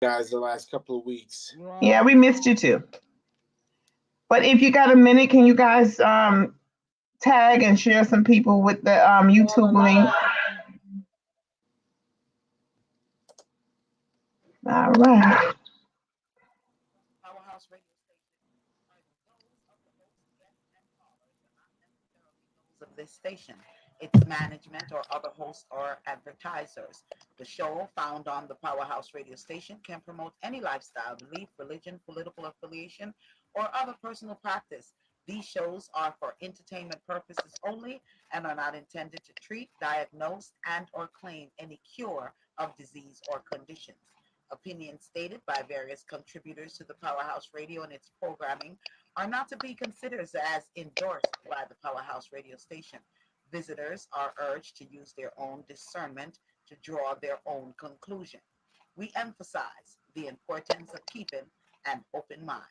guys the last couple of weeks. Yeah, we missed you too. But if you got a minute, can you guys tag and share some people with the YouTube link? All right. Powerhouse Radio Station. Of this station, its management or other hosts or advertisers. The show found on the Powerhouse Radio Station can promote any lifestyle, belief, religion, political affiliation, or other personal practice. These shows are for entertainment purposes only and are not intended to treat, diagnose, and or claim any cure of disease or conditions. Opinions stated by various contributors to the Powerhouse Radio and its programming are not to be considered as endorsed by the Powerhouse Radio Station. Visitors are urged to use their own discernment to draw their own conclusion. We emphasize the importance of keeping an open mind.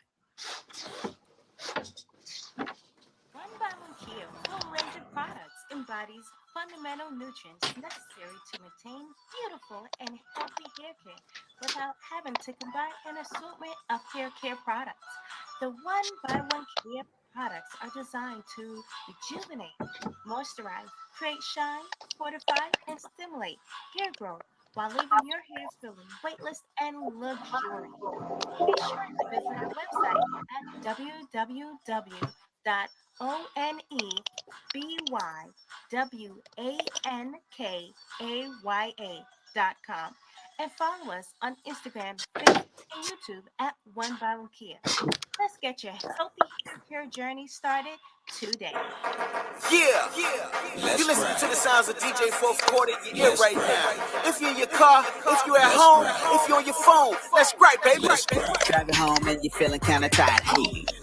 One Volunteer full range of products embodies fundamental nutrients necessary to maintain beautiful and healthy hair care without having to combine an assortment of hair care products. The One by One Care products are designed to rejuvenate, moisturize, create shine, fortify, and stimulate hair growth while leaving your hair feeling weightless and luxurious. Be sure to visit our website at www.onebywankaya.com and follow us on Instagram, Facebook, and YouTube at One by One Kia. Let's get your healthy hair care journey started today. Yeah, you listen to the sounds of DJ Fourth Quarter in your ear right now. If you're in your car, if you're at home, if you're on your phone, let's gripe, baby. Driving home and you're feeling kinda tired.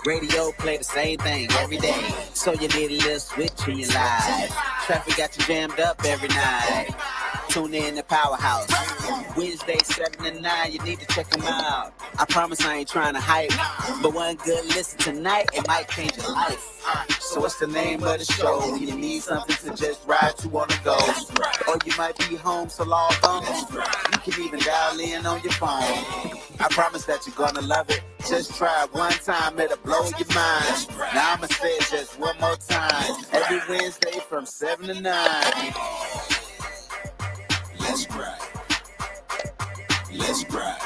Radio play the same thing every day, so you need a little switch in your life. Traffic got you jammed up every night. Tune in to Powerhouse. Wednesday 7 to 9, you need to check them out. I promise I ain't trying to hype, but one good listen tonight, it might change your life. So what's the name of the show? You need something to just ride to on the go. Or you might be home, so log on. You can even dial in on your phone. I promise that you're gonna love it. Just try it one time, it'll blow your mind. Now I'ma say it just one more time. Every Wednesday from 7 to 9. Let's gripe. Let's gripe.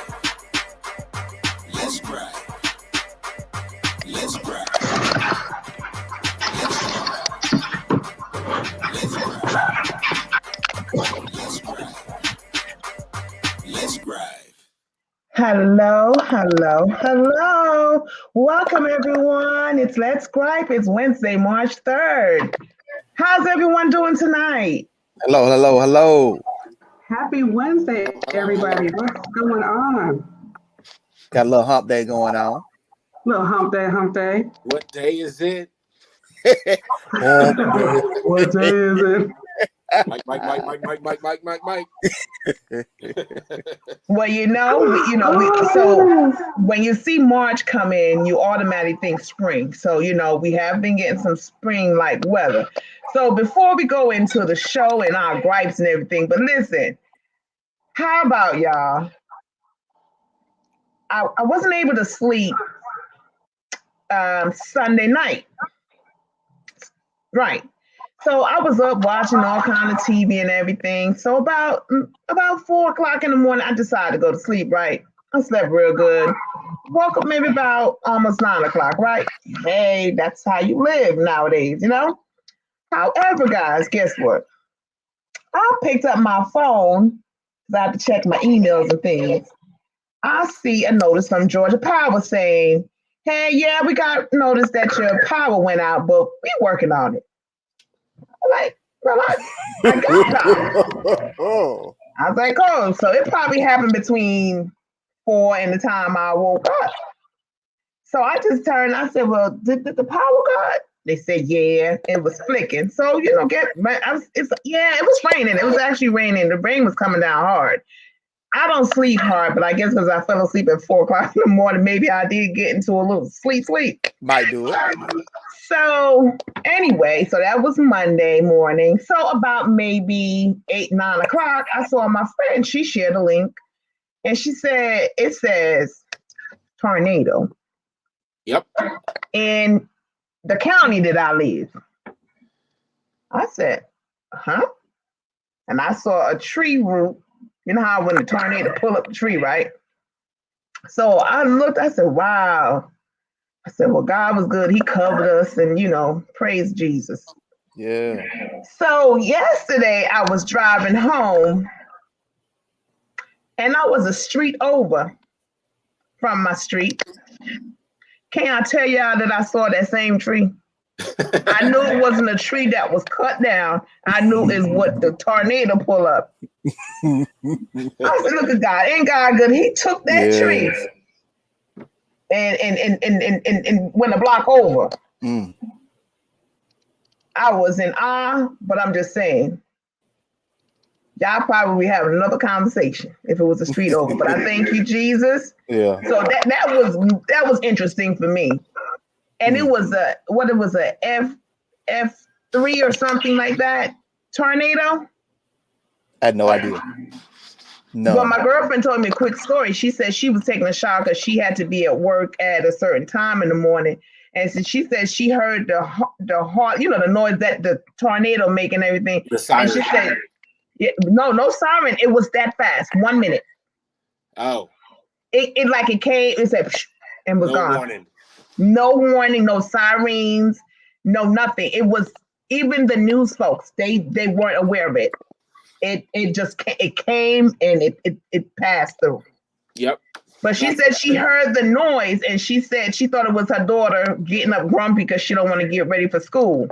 Let's gripe. Let's gripe. Let's gripe. Hello, hello, hello. Welcome, everyone. It's Let's Gripe. It's Wednesday, March 3rd. How's everyone doing tonight? Hello. Happy Wednesday, everybody. What's going on? Got a little hump day going on. Little hump day. What day is it? What day is it? Mike. Well, so when you see March come in, you automatically think spring. So, we have been getting some spring-like weather. So before we go into the show and our gripes and everything, but listen, how about y'all? I wasn't able to sleep Sunday night. Right. So I was up watching all kind of TV and everything. So about 4 o'clock in the morning, I decided to go to sleep, right? I slept real good. Woke up maybe about almost 9 o'clock, right? Hey, that's how you live nowadays, However, guys, guess what? I picked up my phone because I had to check my emails and things. I see a notice from Georgia Power saying, hey, yeah, we got notice that your power went out, but we're working on it. Like, well, I got power. I was like, oh, so it probably happened between 4 and the time I woke up. So I just turned, I said, well, did the power go? They said, yeah, it was flicking. So, it was raining. It was actually raining. The rain was coming down hard. I don't sleep hard, but I guess because I fell asleep at 4 o'clock in the morning, maybe I did get into a little sleep. Might do it. So anyway, so that was Monday morning. So about maybe 8, 9 o'clock, I saw my friend, she shared a link And she said, it says tornado Yep. in the county that I live. I said, huh? And I saw a tree root. You know how when the tornado pull up the tree, right? So I looked, I said, wow. I said, well, God was good. He covered us and, praise Jesus. Yeah. So yesterday I was driving home and I was a street over from my street. Can I tell y'all that I saw that same tree? I knew it wasn't a tree that was cut down. I knew it's what the tornado pull up. I said, look at God. Ain't God good? He took that tree and went a block over. Mm. I was in awe, but I'm just saying, y'all probably have another conversation if it was a street over. But I thank you, Jesus. Yeah. So that was interesting for me. And it was a F3 or something like that tornado. I had no idea. No. Well, my girlfriend told me a quick story. She said she was taking a shower because she had to be at work at a certain time in the morning. And so she said she heard the heart, the noise that the tornado make and everything. The siren. And she said, no siren. It was that fast. 1 minute. Oh. It came, it said, and was gone. Warning. No warning, no sirens, no nothing. It was even the news folks. They weren't aware of it. It just came and it passed through. Yep. But she said she heard the noise and she said she thought it was her daughter getting up grumpy because she don't want to get ready for school.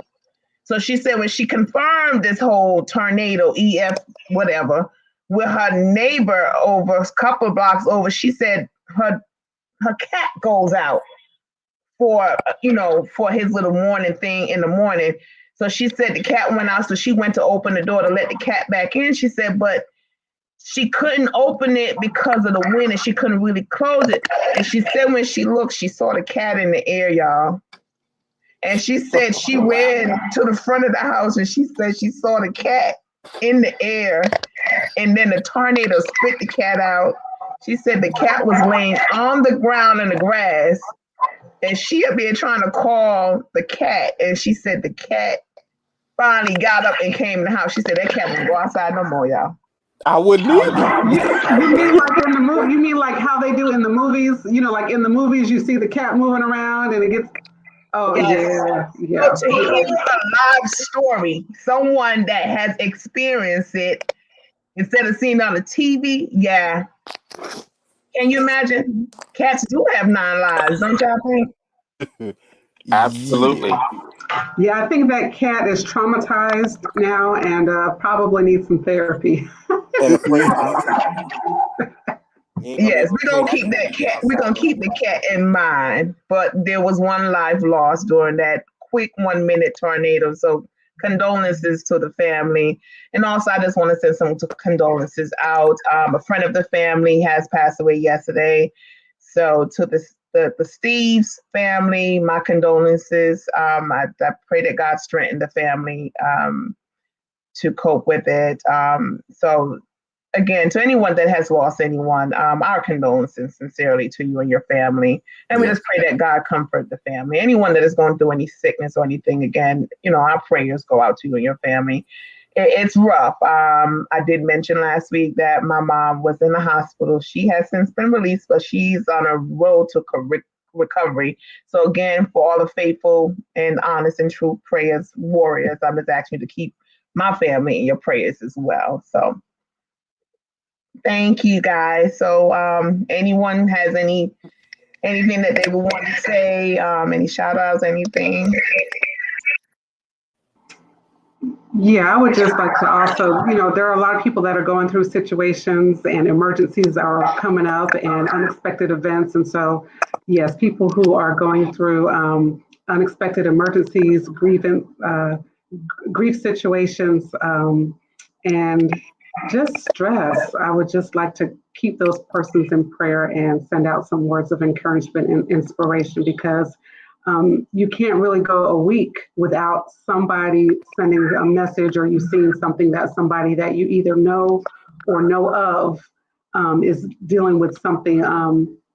So she said when she confirmed this whole tornado, EF, whatever, with her neighbor over a couple of blocks over, she said her cat goes out for his little morning thing in the morning. So she said the cat went out, so she went to open the door to let the cat back in. She said, but she couldn't open it because of the wind and she couldn't really close it. And she said when she looked, she saw the cat in the air, y'all. And she said she ran to the front of the house and she said she saw the cat in the air and then the tornado spit the cat out. She said the cat was laying on the ground in the grass and she up there trying to call the cat. And she said the cat finally got up and came in the house. She said that cat won't go outside no more, y'all. I wouldn't either. You mean like in the movie? You mean like how they do in the movies? Like in the movies, you see the cat moving around and it gets. Oh yes. yeah. So to hear a live story, someone that has experienced it instead of seeing it on the TV, yeah. Can you imagine? Cats do have 9 lives, don't y'all think? Absolutely. Yeah, I think that cat is traumatized now and probably needs some therapy. Yes, we're gonna keep that cat. We're gonna keep the cat in mind. But there was one life lost during that quick 1 minute tornado. So condolences to the family. And also, I just want to send some condolences out. A friend of the family has passed away yesterday. So to the Steves family, my condolences. I pray that God strengthen the family to cope with it. So again, to anyone that has lost anyone, our condolences sincerely to you and your family. And we just pray that God comfort the family. Anyone that is going through any sickness or anything, again, our prayers go out to you and your family. It's rough. I did mention last week that my mom was in the hospital. She has since been released, but she's on a road to recovery. So again, for all the faithful and honest and true prayers warriors, I'm just asking you to keep my family in your prayers as well. So thank you, guys. So anyone has anything that they would want to say, any shout outs, anything? Yeah, I would just like to also, there are a lot of people that are going through situations and emergencies are coming up and unexpected events. And so, yes, people who are going through unexpected emergencies, grief situations, and just stress. I would just like to keep those persons in prayer and send out some words of encouragement and inspiration because you can't really go a week without somebody sending a message or you seeing something that somebody that you either know or know of is dealing with something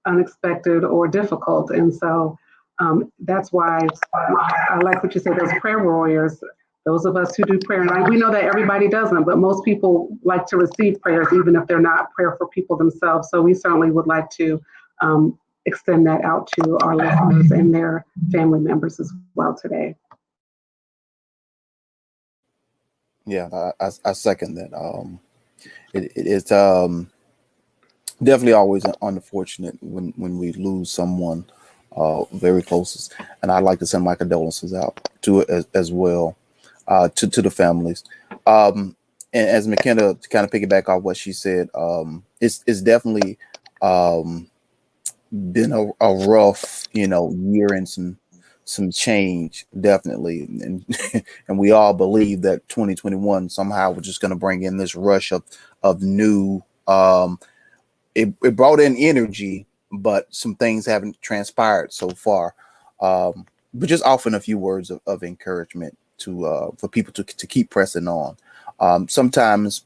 unexpected or difficult. And so that's why I like what you said, those prayer warriors, those of us who do prayer. And we know that everybody doesn't, but most people like to receive prayers, even if they're not prayer for people themselves. So we certainly would like to extend that out to our listeners and their family members as well today. Yeah, I second that. It's definitely always unfortunate when we lose someone very close, and I'd like to send my condolences out to it as well to the families. And as McKenna, to kind of piggyback off what she said, it's definitely been a rough, year and some change, definitely, and and we all believe that 2021 somehow we're just going to bring in this rush of new. It brought in energy, but some things haven't transpired so far. But just offering a few words of encouragement to for people to keep pressing on. Sometimes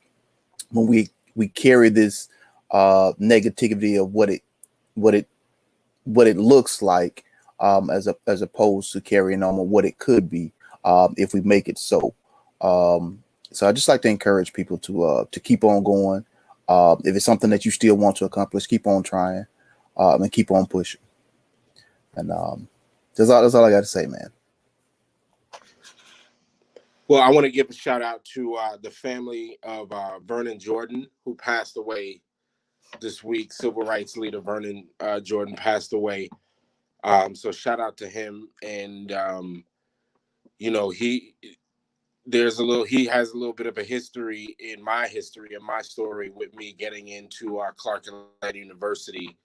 when we carry this negativity of what it looks like, as opposed to carrying on with what it could be, if we make it so. So I just like to encourage people to keep on going. If it's something that you still want to accomplish, keep on trying, and keep on pushing. And that's all I got to say, man. Well, I want to give a shout out to the family of Vernon Jordan, who passed away this week. Civil rights leader Vernon Jordan passed away. So shout out to him. And he has a little bit of a history in my story with me getting into Clark Atlanta University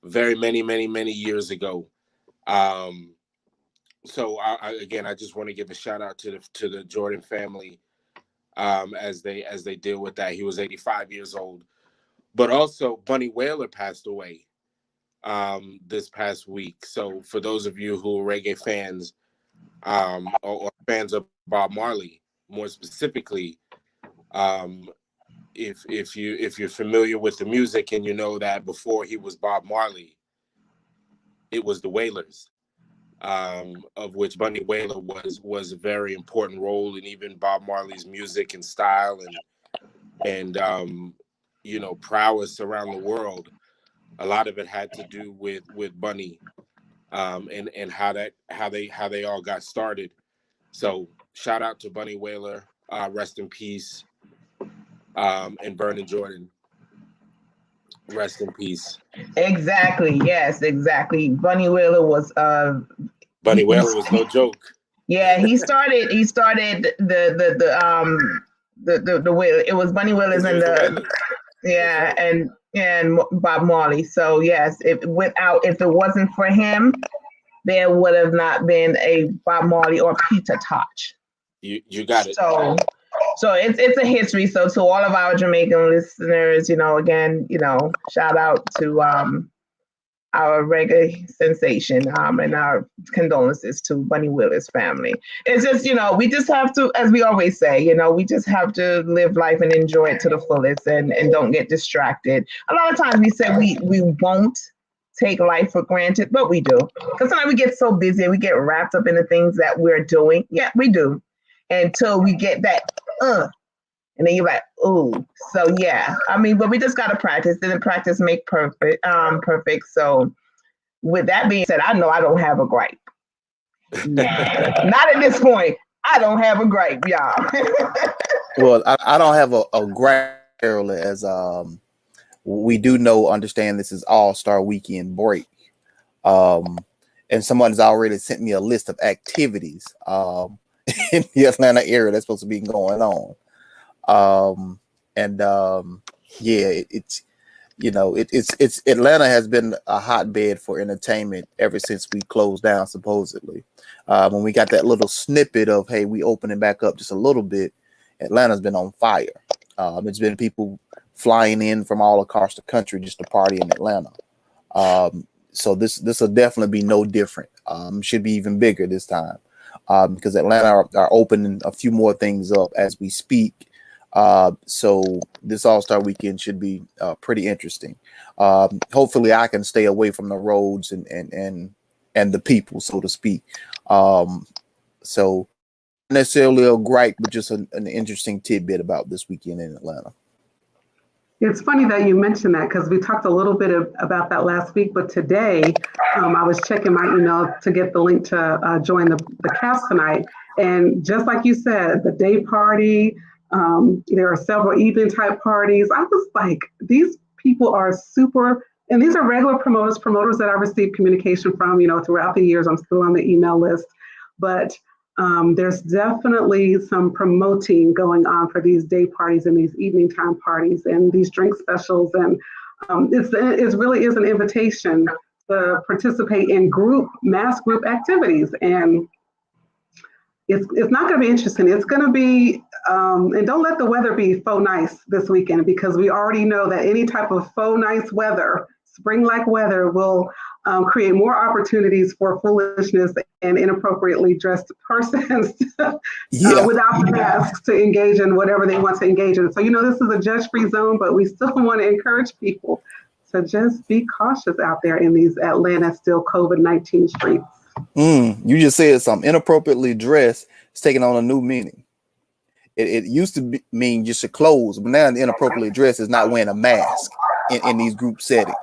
very many years ago. So I just want to give a shout out to the Jordan family as they deal with that. He was 85 years old. But also Bunny Wailer passed away this past week. So for those of you who are reggae fans, or fans of Bob Marley, more specifically, if you're familiar with the music and you know that before he was Bob Marley, it was the Wailers, of which Bunny Wailer was a very important role in even Bob Marley's music and style and prowess around the world. A lot of it had to do with Bunny, and how they all got started. So shout out to Bunny Wailer, rest in peace, and Vernon Jordan, rest in peace. Exactly. Yes, exactly. Bunny Wailer was no joke. Yeah, he started the Wailer. It was Bunny Wailer's and and Bob Marley. So yes, if it wasn't for him, there would have not been a Bob Marley or Peter Tosh. You got it. So it's a history. So to all of our Jamaican listeners, again, shout out to our reggae sensation, and our condolences to Bunny Wailer's family. It's just, we just have to, as we always say, we just have to live life and enjoy it to the fullest and don't get distracted. A lot of times we say we won't take life for granted, but we do. Because sometimes we get so busy and we get wrapped up in the things that we're doing. Yeah, we do. Until we get that, and then you're like, ooh. So yeah, but we just gotta practice. Didn't practice make perfect. So with that being said, I know I don't have a gripe. Not at this point. I don't have a gripe, y'all. Well, I don't have a gripe, as we do understand this is All-Star Weekend break. And someone's already sent me a list of activities in the Atlanta area that's supposed to be going on. It's Atlanta has been a hotbed for entertainment ever since we closed down, supposedly. When we got that little snippet of, hey, we opening back up just a little bit, Atlanta's been on fire. It's been people flying in from all across the country just to party in Atlanta. So this will definitely be no different. Should be even bigger this time, because Atlanta are opening a few more things up as we speak. So this All-Star weekend should be pretty interesting. Hopefully I can stay away from the roads and the people, so to speak. So necessarily a gripe, but just an interesting tidbit about this weekend in Atlanta. It's funny that you mentioned that because we talked a little bit about that last week, but today I was checking my email to get the link to join the cast tonight. And just like you said, the day party, there are several evening type parties. I was like, these people are super, and these are regular promoters that I received communication from, throughout the years. I'm still on the email list, but there's definitely some promoting going on for these day parties and these evening time parties and these drink specials. And it really is an invitation to participate in mass group activities. And it's not going to be interesting. It's going to be, and don't let the weather be faux nice this weekend, because we already know that any type of faux nice weather, spring-like weather, will create more opportunities for foolishness and inappropriately dressed persons without masks to engage in whatever they want to engage in. So, this is a judge-free zone, but we still want to encourage people to just be cautious out there in these Atlanta still COVID-19 streets. You just said something. Inappropriately dressed is taking on a new meaning. It used to mean just your clothes, but now inappropriately dressed is not wearing a mask in these group settings.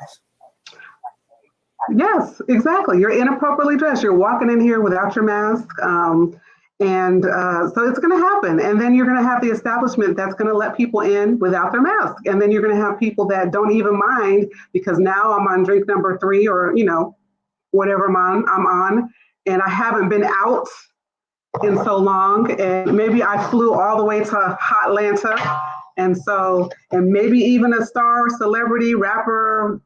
Yes, exactly. You're inappropriately dressed. You're walking in here without your mask. So it's going to happen. And then you're going to have the establishment that's going to let people in without their mask. And then you're going to have people that don't even mind, because now I'm on drink number 3 or, whatever I'm on. And I haven't been out in so long. And maybe I flew all the way to Hotlanta. And maybe even a star, celebrity, rapper,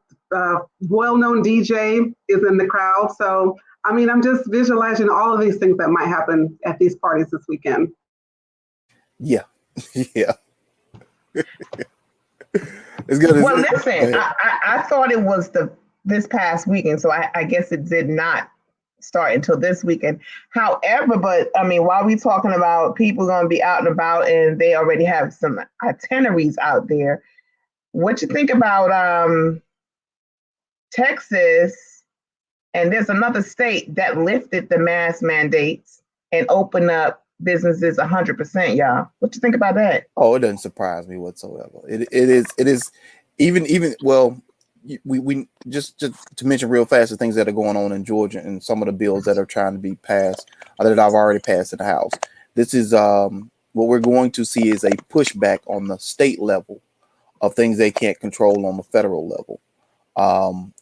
well-known DJ is in the crowd. So, I'm just visualizing all of these things that might happen at these parties this weekend. Yeah. Yeah. It's good. Well, listen, I thought it was this past weekend, so I guess it did not start until this weekend. However, but while we're talking about people going to be out and about and they already have some itineraries out there, what you think about Texas, and there's another state that lifted the mask mandates and opened up businesses 100%, y'all. What you think about that? Oh, it doesn't surprise me whatsoever. It is even well, we just to mention real fast the things that are going on in Georgia and some of the bills that are trying to be passed that I've already passed in the House. This is what we're going to see is a pushback on the state level of things they can't control on the federal level.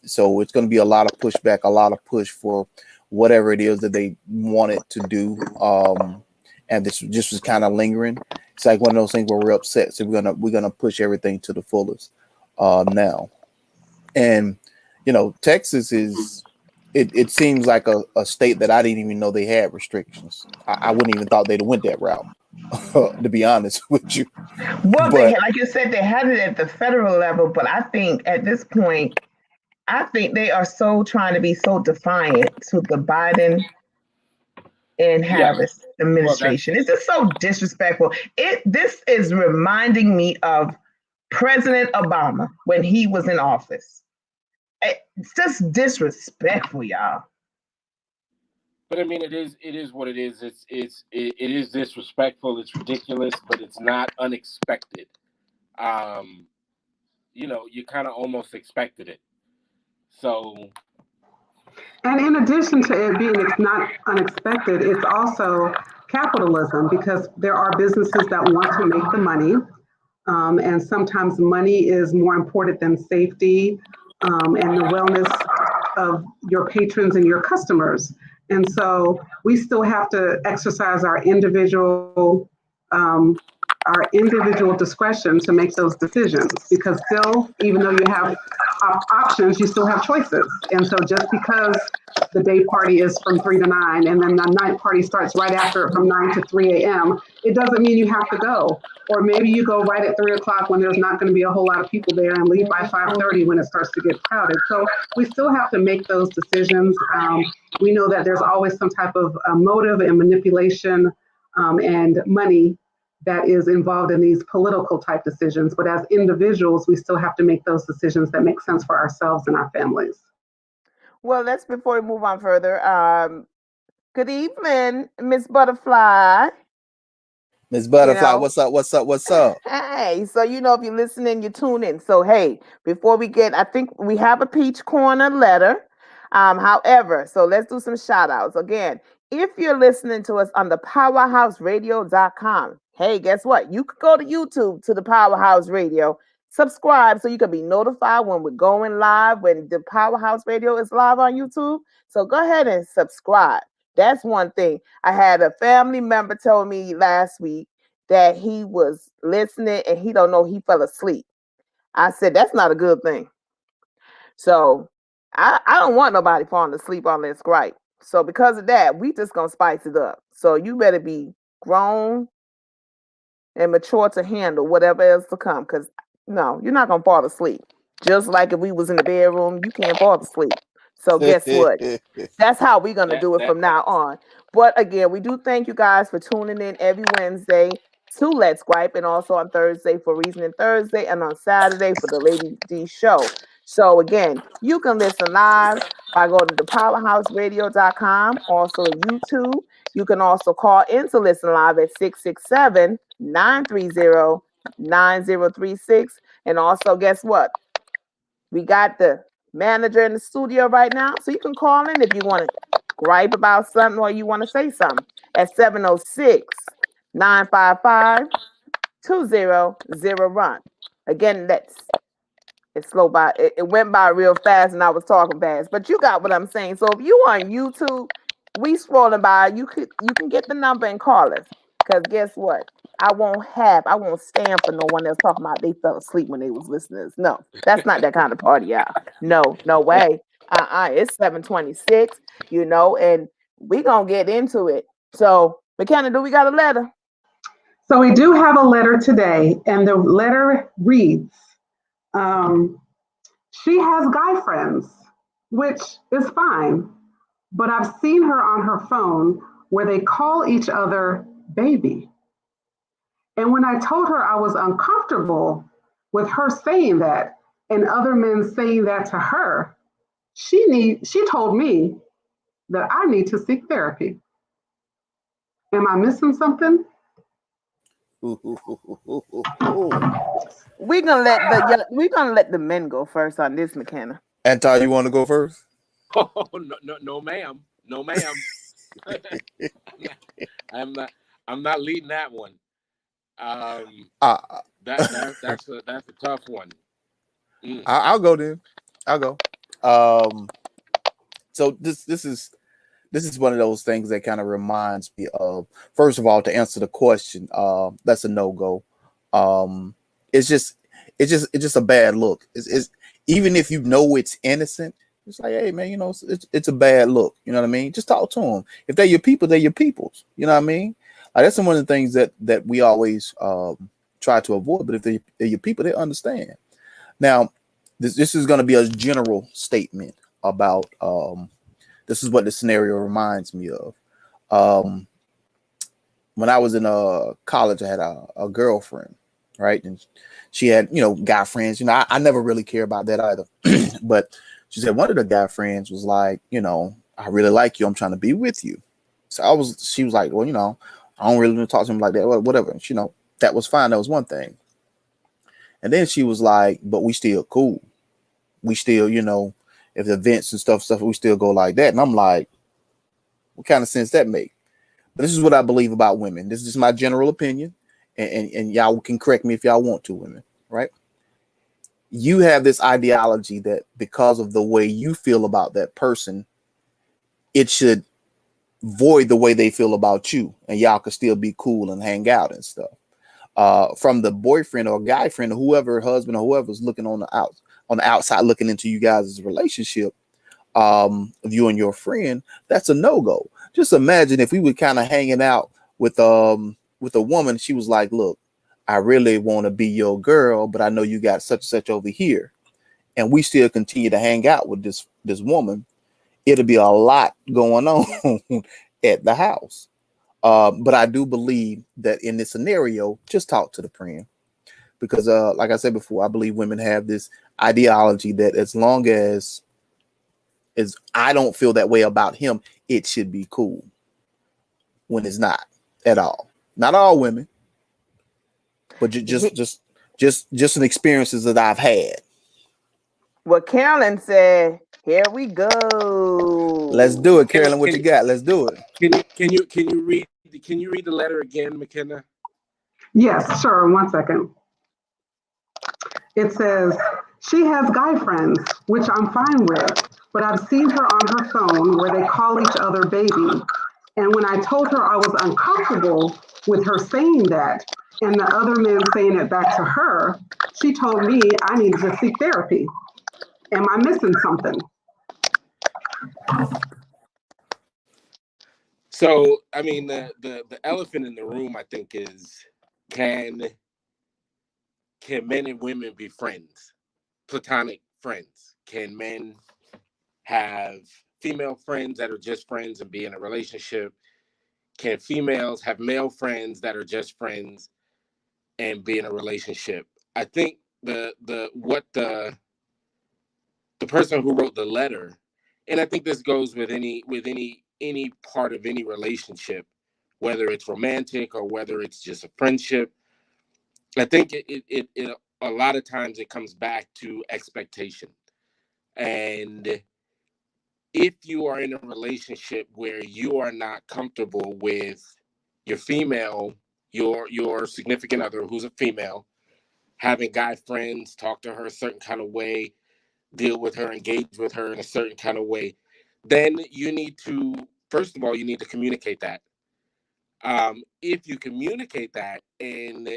So it's going to be a lot of pushback, a lot of push for whatever it is that they wanted to do. And this just was kind of lingering. It's like one of those things where we're upset. So we're gonna push everything to the fullest now. And Texas is it seems like a state that I didn't even know they had restrictions. I wouldn't even thought they'd went that route, to be honest with you. Well, like you said, they had it at the federal level, but I think at this point, they are so trying to be so defiant to the Biden and Harris administration. It's just so disrespectful. This is reminding me of President Obama when he was in office. It's just disrespectful, y'all. But it is what it is. It is disrespectful. It's ridiculous, but it's not unexpected. You kind of almost expected it. So. And in addition to it being not unexpected, it's also capitalism, because there are businesses that want to make the money. And sometimes money is more important than safety and the wellness of your patrons and your customers. And so we still have to exercise our individual discretion to make those decisions, because still, even though you have options, you still have choices. And so just because the day party is from 3 to 9 and then the night party starts right after it from 9 to 3 a.m., it doesn't mean you have to go. Or maybe you go right at 3 o'clock when there's not going to be a whole lot of people there, and leave by 5:30 when it starts to get crowded. So we still have to make those decisions. We know that there's always some type of motive and manipulation and money that is involved in these political type decisions. But as individuals, we still have to make those decisions that make sense for ourselves and our families. Well, let's before we move on further. Good evening, Miss Butterfly. Miss Butterfly, what's up? What's up? What's up? Hey, so if you're listening, you tune in. So hey, before we get, I think we have a Peach Corner letter. However, so let's do some shout outs. Again, if you're listening to us on the powerhouseradio.com, hey, guess what? You could go to YouTube to the Powerhouse Radio, subscribe so you can be notified when we're going live, when the Powerhouse Radio is live on YouTube. So go ahead and subscribe. That's one thing. I had a family member tell me last week that he was listening and he don't know he fell asleep. I said, that's not a good thing. So I don't want nobody falling asleep on this Gripe. So because of that, we just gonna spice it up. So you better be grown and mature to handle whatever else to come. Because no, you're not gonna fall asleep. Just like if we was in the bedroom, you can't fall asleep. So guess what? That's how we're going to do it from now on. But again, we do thank you guys for tuning in every Wednesday to Let's Gripe, and also on Thursday for Reasoning Thursday, and on Saturday for the Lady D Show. So again, you can listen live by going to thepowerhouseradio.com, also YouTube. You can also call in to listen live at 667-930-9036. And also, guess what? We got the manager in the studio right now, so you can call in if you want to gripe about something or you want to say something at 706-955-2001. Again, it's slow by. It went by real fast, and I was talking fast, but you got what I'm saying. So if you on YouTube, we scrolling by, you can get the number and call us. Because guess what? I won't stand for no one else talking about they fell asleep when they was listening. No, that's not that kind of party, y'all. No way. It's 7:26, and we gonna get into it. So, McKenna, do we got a letter? So we do have a letter today, and the letter reads, she has guy friends, which is fine, but I've seen her on her phone where they call each other baby. And when I told her I was uncomfortable with her saying that and other men saying that to her, she told me that I need to seek therapy. Am I missing something? We're gonna let the men go first on this, McKenna. Anton, you want to go first? Oh no, ma'am. No, ma'am. I'm not leading that one. That's a tough one. I'll go then. I'll go. So this is one of those things that kind of reminds me of, first of all, to answer the question, that's a no-go. It's just a bad look. It's even if you know it's innocent, it's like, hey man, it's a bad look. You know what I mean? Just talk to them. If they're your people, they're your peoples. You know what I mean? Like, that's one of the things that we always try to avoid. But if they're your people, they understand. Now, this is going to be a general statement about. This is what the scenario reminds me of. When I was in college, I had a girlfriend, right? And she had, guy friends. I never really care about that either. But she said one of the guy friends was like, I really like you. I'm trying to be with you. So she was like, well, I don't really want to talk to him like that. Whatever. And, that was fine. That was one thing. And then she was like, but we still cool. We still, if the events and stuff, we still go like that. And I'm like, what kind of sense that make? But this is what I believe about women. This is my general opinion. And y'all can correct me if y'all want to, women, right? You have this ideology that because of the way you feel about that person, it should void the way they feel about you, and y'all could still be cool and hang out and stuff. From the boyfriend or guy friend or whoever, husband or whoever's looking on the outside, looking into you guys' relationship, of you and your friend, that's a no-go. Just imagine if we were kind of hanging out with a woman. She was like, look, I really want to be your girl, but I know you got such and such over here, and we still continue to hang out with this woman. It'll be a lot going on at the house. But I do believe that in this scenario, just talk to the friend. Because like I said before, I believe women have this ideology that as long as I don't feel that way about him, it should be cool. When it's not at all. Not all women, but just some experiences that I've had. What Carolyn said, here we go. Let's do it, Carolyn. What you got? Let's do it. Can you read the letter again, McKenna? Yes, sure. 1 second. It says, she has guy friends, which I'm fine with, but I've seen her on her phone where they call each other baby. And when I told her I was uncomfortable with her saying that and the other men saying it back to her, she told me I needed to seek therapy. Am I missing something? So, I mean, the elephant in the room, I think, is can men and women be friends, platonic friends? Can men have female friends that are just friends and be in a relationship? Can females have male friends that are just friends and be in a relationship? I think the person who wrote the letter, and I think this goes with any part of any relationship, whether it's romantic or whether it's just a friendship. I think it a lot of times it comes back to expectation. And if you are in a relationship where you are not comfortable with your female, your significant other who's a female, having guy friends, talk to her a certain kind of way, deal with her, engage with her in a certain kind of way, then you need to, first of all, you need to communicate that. If you communicate that and,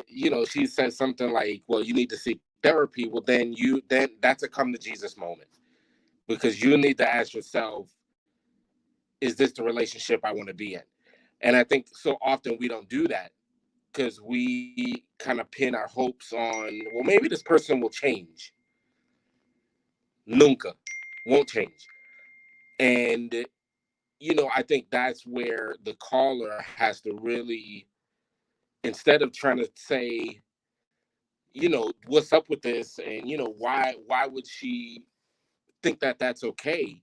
she says something like, well, you need to seek therapy, well, then that's a come to Jesus moment, because you need to ask yourself, is this the relationship I want to be in? And I think so often we don't do that because we kind of pin our hopes on, well, maybe this person will change. Nunca. Won't change. And, I think that's where the caller has to really, instead of trying to say, what's up with this? And, why would she think that that's okay?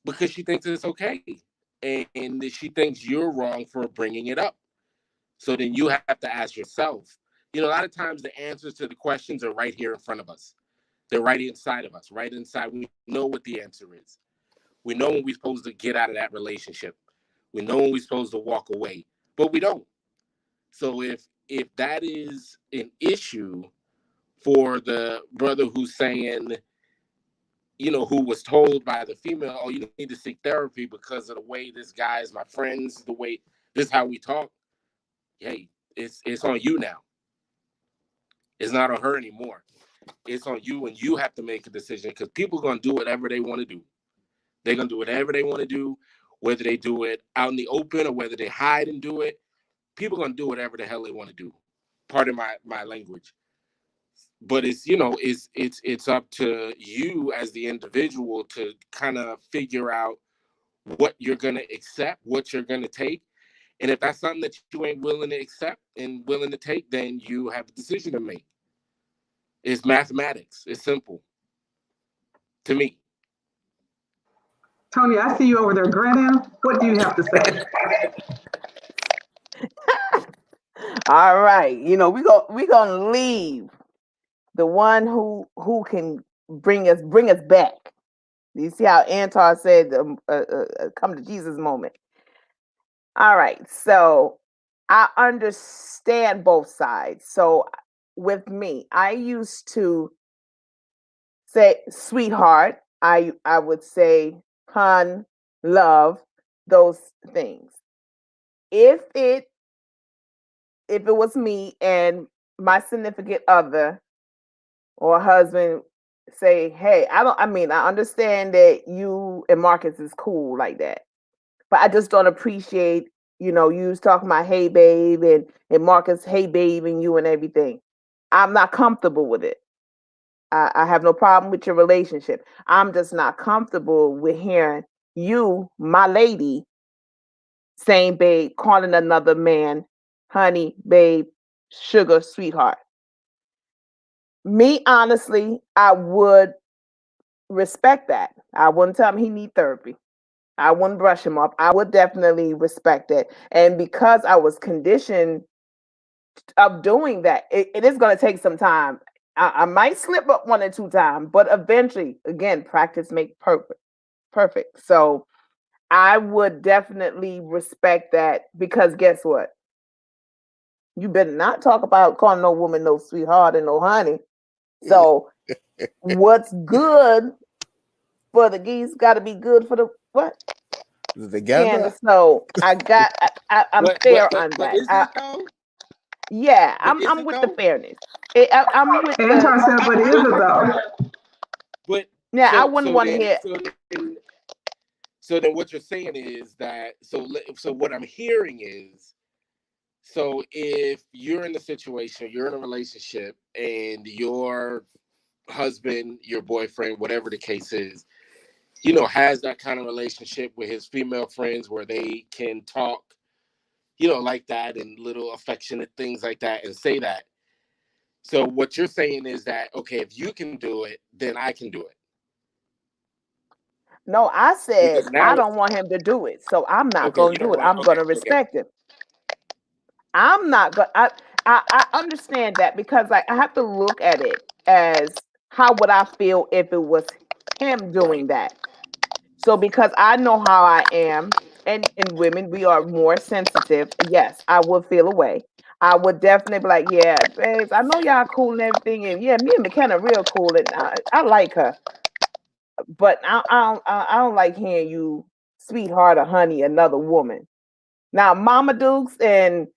Because she thinks it's okay. And she thinks you're wrong for bringing it up. So then you have to ask yourself, a lot of times the answers to the questions are right here in front of us. They're right inside of us, right inside. We know what the answer is. We know when we're supposed to get out of that relationship. We know when we're supposed to walk away, but we don't. So if that is an issue for the brother who's saying, who was told by the female, oh, you need to seek therapy because of the way this guy is my friends, the way this is how we talk. Hey, it's on you now. It's not on her anymore. It's on you, and you have to make a decision, because people are going to do whatever they want to do. They're going to do whatever they want to do, whether they do it out in the open or whether they hide and do it. People are going to do whatever the hell they want to do. Pardon my language. But it's up to you as the individual to kind of figure out what you're going to accept, what you're going to take. And if that's something that you ain't willing to accept and willing to take, then you have a decision to make. It's mathematics. It's simple to me. Tony, I see you over there grinning. What do you have to say? All right. We're gonna leave the one who can bring us back. You see how Antar said come to Jesus moment. All right. So I understand both sides. So with me, I used to say sweetheart. I would say hun, love, those things. If it was me and my significant other or husband say, hey, I understand that you and Marcus is cool like that, but I just don't appreciate, you was talking about hey babe and Marcus, hey babe, and you and everything. I'm not comfortable with it. I have no problem with your relationship. I'm just not comfortable with hearing you, my lady, saying babe, calling another man honey, babe, sugar, sweetheart. Me, honestly, I would respect that. I wouldn't tell him he need therapy. I wouldn't brush him up. I would definitely respect it. And because I was conditioned of doing that, it is going to take some time. I might slip up one or two times, but eventually, again, practice makes perfect. Perfect. So I would definitely respect that because guess what? You better not talk about calling no woman no sweetheart and no honey. So what's good for the geese got to be good for the what? Together. Candace. So I'm fair on but that. is it though? Yeah, But is I'm it with the though? fairness. I'm with Anton said, but is it though? But yeah. I wouldn't want to hear. So then what you're saying is that so what I'm hearing is so if you're in a situation, you're in a relationship, and your husband, your boyfriend, whatever the case is, has that kind of relationship with his female friends where they can talk, like that and little affectionate things like that and say that. So what you're saying is that, okay, if you can do it, then I can do it. No, I said Because I now, don't want him to do it, so I'm not okay, going you to do don't it. want, I'm going okay, to okay. respect him. I'm not going. I understand that because I have to look at it as how would I feel if it was him doing that. So because I know how I am, and in women we are more sensitive. Yes, I would feel away. I would definitely be like, yeah, babes, I know y'all cool and everything, and yeah, me and McKenna real cool, and I like her, but I don't like hearing you sweetheart or honey another woman. Now, Mama Dukes and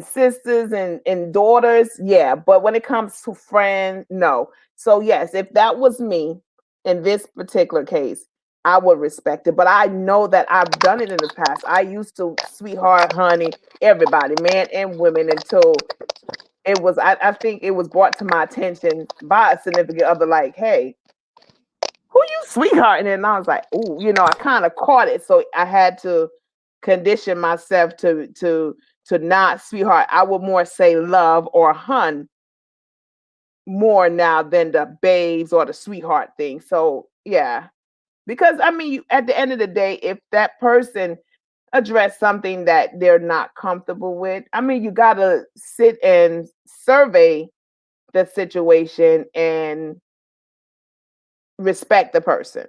sisters and daughters, yeah. But when it comes to friends, no. So yes, if that was me in this particular case, I would respect it. But I know that I've done it in the past. I used to sweetheart, honey, everybody, man and women, until it was. I think it was brought to my attention by a significant other, like, hey, who you sweetheart? And I was like, oh, I kind of caught it. So I had to condition myself to not sweetheart. I would more say love or hun more now than the babes or the sweetheart thing. So yeah. Because I mean, at the end of the day, if that person address something that they're not comfortable with, I mean, you gotta sit and survey the situation and respect the person.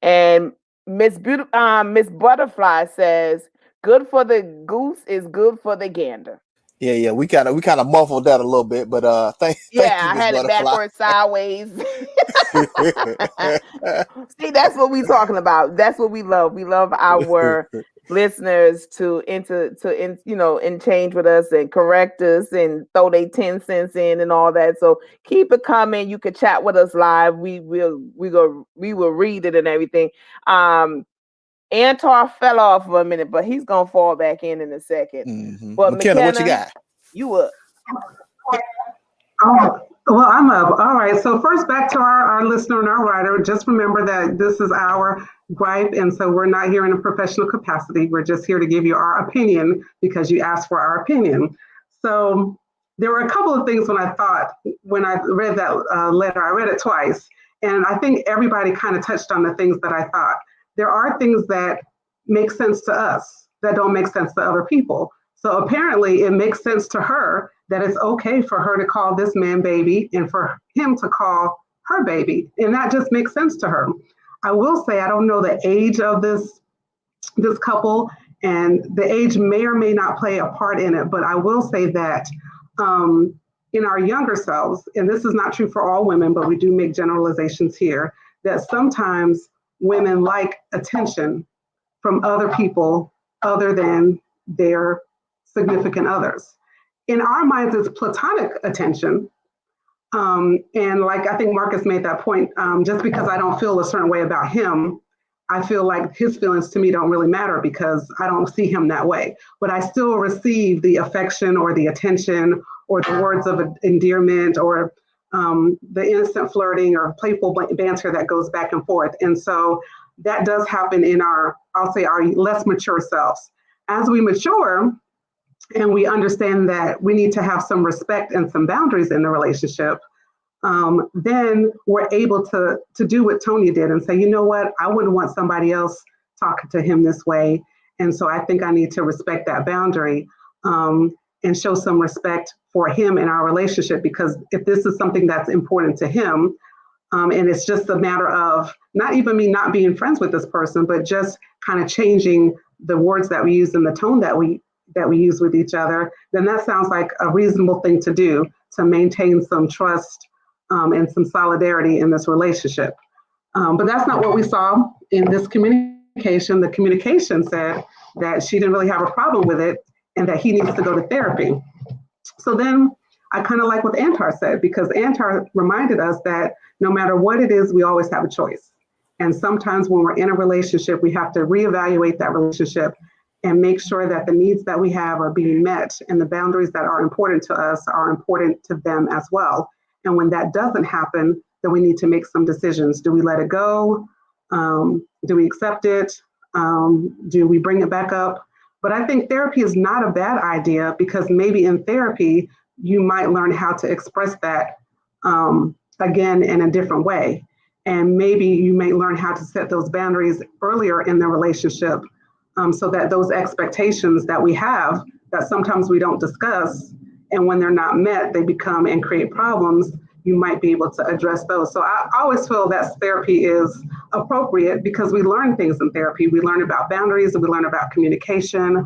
And Miss Butterfly says, "Good for the goose is good for the gander." Yeah. We kind of muffled that a little bit, but thank you, Yeah, I Miss had it Butterfly. backwards, sideways. See, that's what we talking about. That's what we love. We love our listeners to and change with us and correct us and throw their 10 cents in and all that. So keep it coming. You can chat with us live. We will read it and everything. Antar fell off for a minute, but he's gonna fall back in a second. Mm-hmm. But McKenna, what you McKenna, got? you up. Oh, well, I'm up. All right. So first, back to our listener and our writer. Just remember that this is our gripe, and so we're not here in a professional capacity. We're just here to give you our opinion because you asked for our opinion. So there were a couple of things when I read that letter. I read it twice, and I think everybody kind of touched on the things that I thought. There are things that make sense to us that don't make sense to other people. So apparently, it makes sense to her that it's okay for her to call this man baby and for him to call her baby. And that just makes sense to her. I will say I don't know the age of this couple, and the age may or may not play a part in it, but I will say that in our younger selves, and this is not true for all women, but we do make generalizations here, that sometimes women like attention from other people other than their significant others. In our minds, it's platonic attention. And like I think Marcus made that point, just because I don't feel a certain way about him, I feel like his feelings to me don't really matter because I don't see him that way. But I still receive the affection or the attention or the words of endearment or the innocent flirting or playful banter that goes back and forth. And so that does happen in our, I'll say, our less mature selves. as we mature and we understand that we need to have some respect and some boundaries in the relationship, then we're able to do what Tonya did and say, you know what, I wouldn't want somebody else talking to him this way. And so I think I need to respect that boundary, and show some respect for him in our relationship, because if this is something that's important to him, and it's just a matter of not even me not being friends with this person, but just kind of changing the words that we use and the tone that we use with each other, then that sounds like a reasonable thing to do to maintain some trust, and some solidarity in this relationship. But that's not what we saw in this communication. The communication said that she didn't really have a problem with it and that he needs to go to therapy. So then I kind of like what Antar said, because Antar reminded us that no matter what it is, we always have a choice. And sometimes when we're in a relationship, we have to reevaluate that relationship and make sure that the needs that we have are being met and the boundaries that are important to us are important to them as well. And when that doesn't happen, then we need to make some decisions. Do we let it go? Do we accept it? Do we bring it back up? But I think therapy is not a bad idea, because maybe in therapy, you might learn how to express that, again, in a different way. And maybe you may learn how to set those boundaries earlier in the relationship, so that those expectations that we have that sometimes we don't discuss, and when they're not met, they become and create problems, you might be able to address those. So I always feel that therapy is appropriate, because we learn things in therapy. We learn about boundaries, and we learn about communication.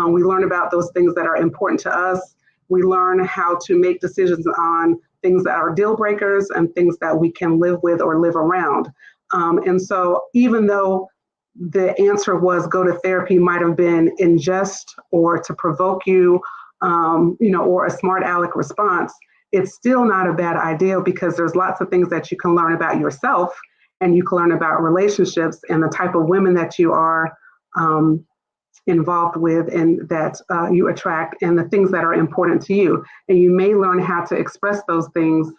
We learn about those things that are important to us. We learn how to make decisions on things that are deal breakers and things that we can live with or live around. And so even though the answer was go to therapy might have been in jest or to provoke you, or a smart aleck response, it's still not a bad idea, because there's lots of things that you can learn about yourself, and you can learn about relationships and the type of women that you are involved with and that you attract, and the things that are important to you. And you may learn how to express those things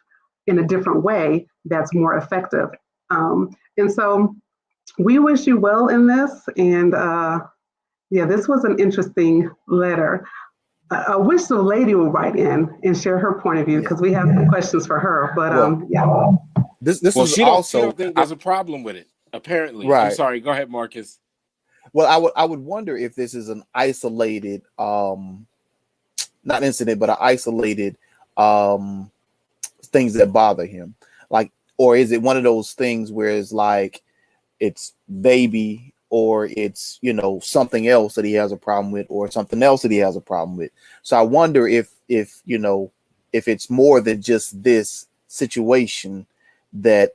in a different way that's more effective. And so we wish you well in this. And this was an interesting letter. I wish the lady would write in and share her point of view, because we have some questions for her. But This Well, is she also don't think there's a problem with it, apparently. Right. I'm sorry. Go ahead, Marcus. well, I would wonder if this is an isolated not incident, but an isolated things that bother him. Like, or is it one of those things where it's like it's baby, or it's, something else that he has a problem with, or something else that he has a problem with. So I wonder if it's more than just this situation that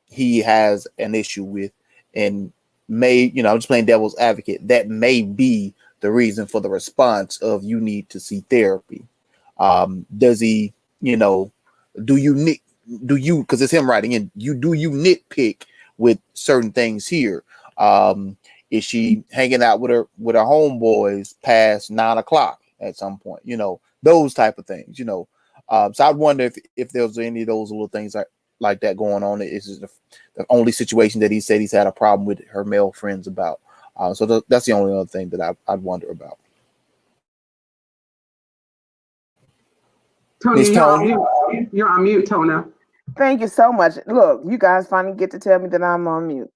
he has an issue with, and I'm just playing devil's advocate, that may be the reason for the response of you need to see therapy. Does he, do you, because it's him writing in, do you nitpick with certain things here? Is she hanging out with her homeboys past 9 o'clock at some point? Those type of things. So I'd wonder if there's any of those little things like that going on. Is the only situation that he said he's had a problem with her male friends about. So that's the only other thing that I'd wonder about. Tonya, you're on mute, Tona. Thank you so much. Look, you guys finally get to tell me that I'm on mute.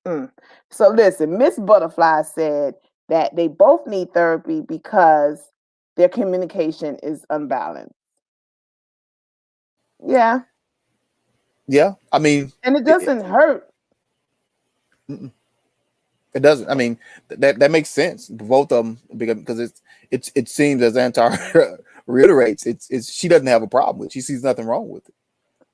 So listen, Miss Butterfly said that they both need therapy because their communication is unbalanced. Yeah. Yeah, I mean, and it doesn't hurt. It doesn't. I mean, that makes sense. Both of them, because it seems, as Antar reiterates, it's she doesn't have a problem with it. She sees nothing wrong with it.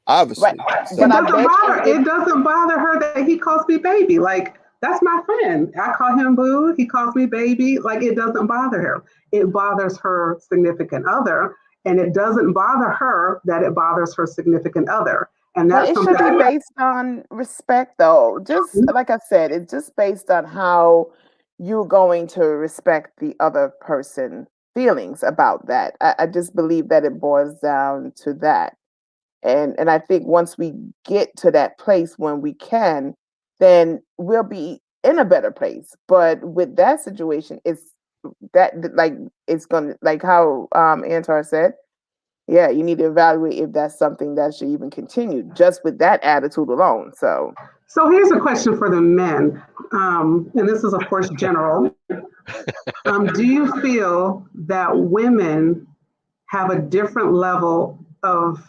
Obviously, Right. So- But It doesn't bother her that he calls me baby. Like, that's my friend. I call him boo. He calls me baby. Like, it doesn't bother her. It bothers her significant other, and it doesn't bother her that it bothers her significant other. And But that's it something. should be based on respect, though. Just like I said, it's just based on how you're going to respect the other person's feelings about that. I just believe that it boils down to that. And I think once we get to that place when we can, then we'll be in a better place. But with that situation, it's that like it's gonna like how Antar said, yeah, you need to evaluate if that's something that should even continue just with that attitude alone. So So here's a question for the men, and this is of course general. Do you feel that women have a different level of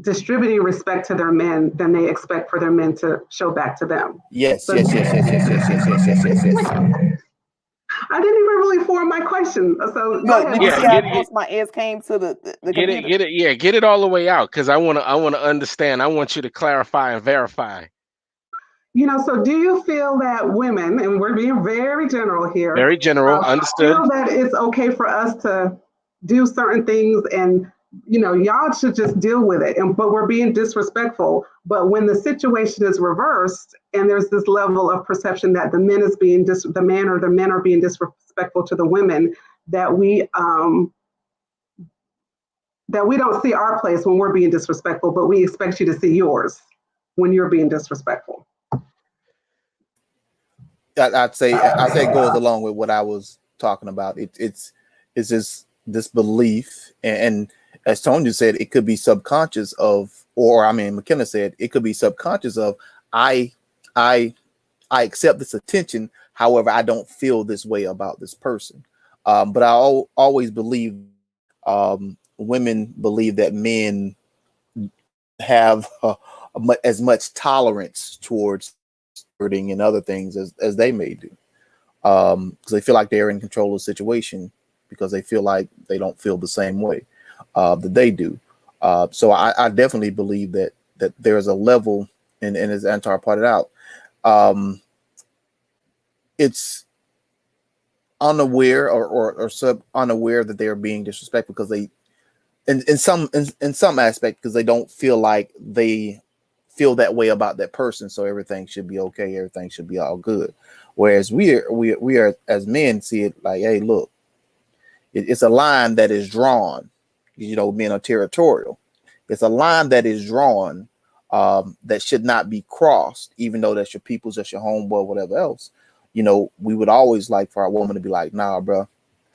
distributing respect to their men than they expect for their men to show back to them? Yes, yes, yes, yes, yes, yes, yes, yes, yes, yes, yes. I didn't even really form my question. So go Look, ahead. did you Yeah, see how get it, close my ears came to the get it, computer? get it, yeah, get it all the way out because I wanna understand. I want you to clarify and verify. So do you feel that women, and we're being very general here, Very general, understood. feel that it's okay for us to do certain things and y'all should just deal with it, but we're being disrespectful. But when the situation is reversed and there's this level of perception that the men is being the man or the men are being disrespectful to the women, that we don't see our place when we're being disrespectful, but we expect you to see yours when you're being disrespectful. I'd say it goes along with what I was talking about. It's this belief, and as Tonya said, it could be subconscious of, or I mean, McKenna said it could be subconscious of. I accept this attention. However, I don't feel this way about this person. But I always believe women believe that men have as much tolerance towards hurting and other things as they may do, because they feel like they're in control of the situation, because they feel like they don't feel the same way that they do. So I definitely believe that there's a level, and as Antar pointed out, it's unaware or sub unaware that they're being disrespectful, because they in some aspect, because they don't feel like they feel that way about that person, so everything should be okay, everything should be all good. Whereas we are as men see it like, hey, look, it's a line that is drawn. Men are territorial. It's a line that is drawn, that should not be crossed, even though that's your people's, that's your homeboy, whatever else. We would always like for our woman to be like, nah, bro,